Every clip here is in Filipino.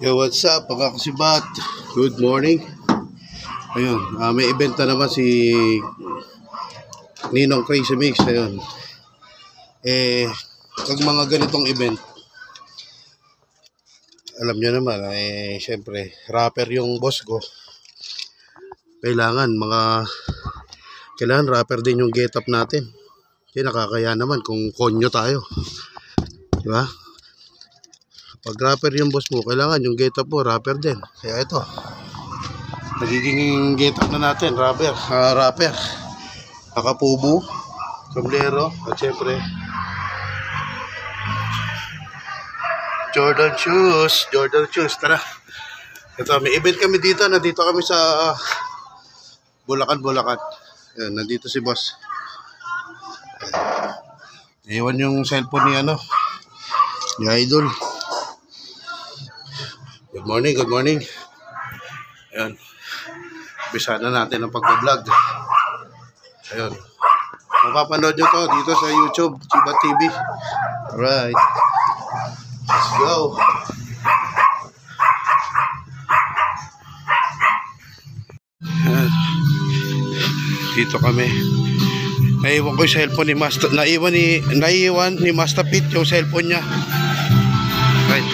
Yo, what's up mga kasibat? Good morning. Ayun, may event na naman si Ninong Crazy Mix. Ayun. Pag mga ganitong event, alam nyo naman, syempre, rapper yung boss ko. Kailangan rapper din yung get up natin. Kasi nakakaya naman kung konyo tayo. Diba? Pag rapper yung boss mo, kailangan yung get up mo, rapper din. Kaya ito, nagiging get up na natin, rapper. Nakapubo, sombrero, at syempre, Jordan shoes, tara. Ito, may event kami dito, nandito kami sa Bulacan. Ayan, nandito si boss. Iwan yung cellphone ni ni Idol. Good morning. Ayan. Bisa na natin ang pag-vlog. Ayan. Mapapanood nyo to dito sa YouTube, Chiba TV. Alright. Let's go. Ayan. Dito kami. Naiwan ko yung cellphone ni Master. Naiwan ni Master Pete yung cellphone niya. Right.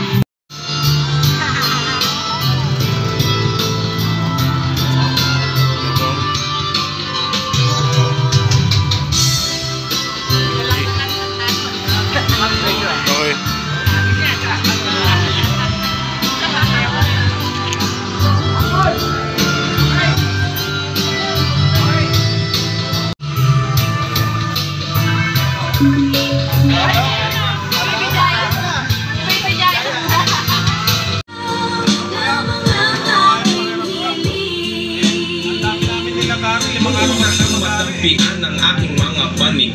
Pian ng aking mga panig.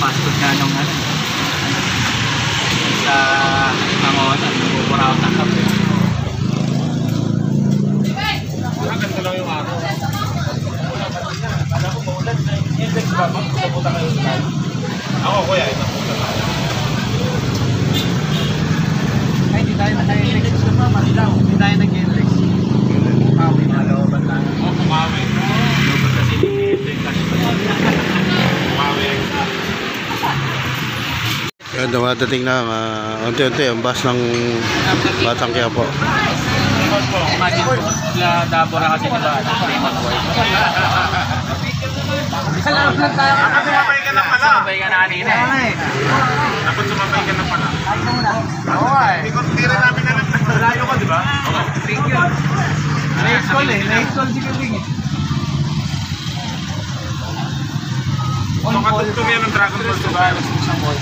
Masuk na nung sa Angon at Puraw ng kape. Ganda lang yung araw. Wala ko maulan. Index ba? Magpupunta kayo sa tayo. Ako kuya, itapunta tayo. Ay, hindi tayo nag-index na pa. Hindi tayo nag-index. Kumawi na looban tayo. Kumawi. Looban kasi ni-index. Kumawi. Yan, dumadating na unti-unti ang bus ng Batang Quiapo. Imagine po, sila Dabora kasi nila famous boy. Salamat lang tayo. Dapat sumabay ka na pala. Sumabay ka na kanina eh. Dapat sumabay ka na pala. Oo eh. Hindi rin namin na naglayo ka, di ba? Oo. Thank you. Late call si Kabing eh. So katugtog yan ng Dragon Ball diba? Sa ball.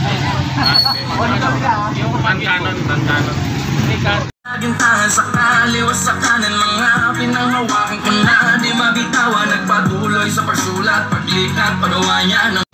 Yung pantanon. Nagintahan sa kaliwa sa kanan, mga pinanghawakan ko na di mabitawan. Nagpatuloy sa pagsulat, paglikat, pagawa niya ng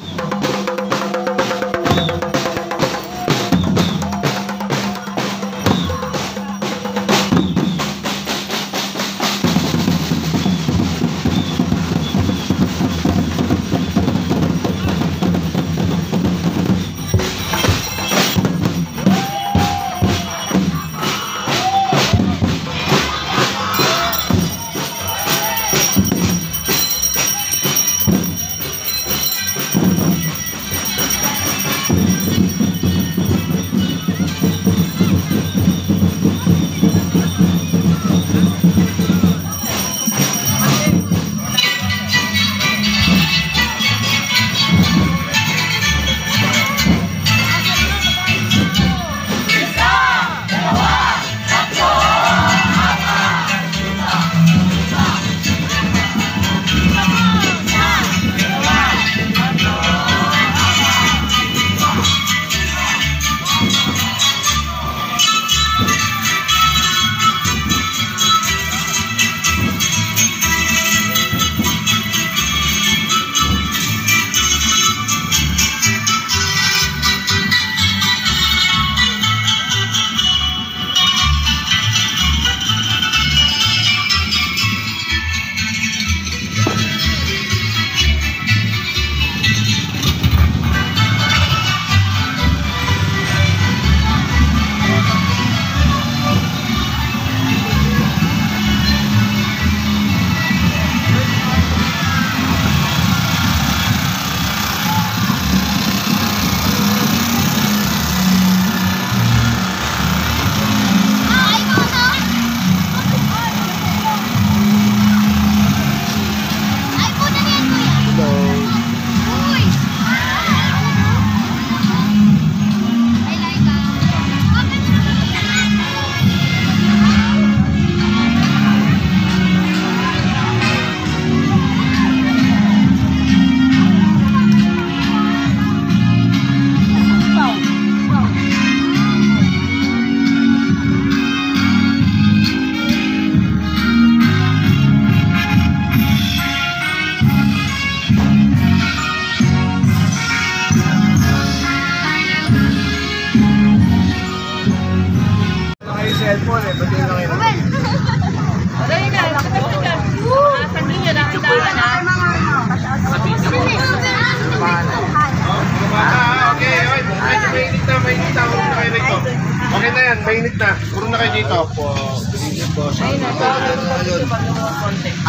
mainit na. Puro na kayo dito.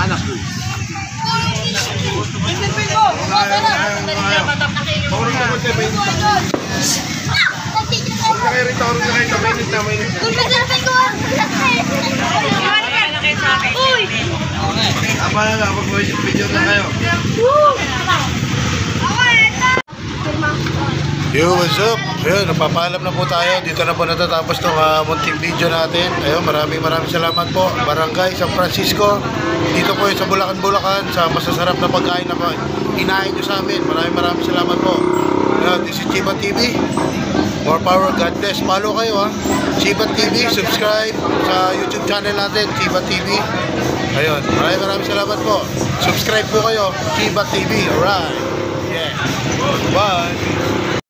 Anak ko. Puro na mo tayo, mainit na. Puro na kayo rito, mainit na, mainit na. Aba na lang, mag-video na kayo. Yo, what's up? Ayun, napapaalam na po tayo. Dito na po natatapos itong munting video natin. Ayun, maraming salamat po. Barangay San Francisco. Dito po yun sa Bulacan, Bulacan. Sa masasarap na pagkain na inain nyo sa amin. Maraming salamat po. Ayun, this is Chiba TV. More power, God bless. Follow kayo ha. Chiba TV, subscribe sa YouTube channel natin, Chiba TV. Ayun, maraming salamat po. Subscribe po kayo, Chiba TV. Alright. Yeah. Bye.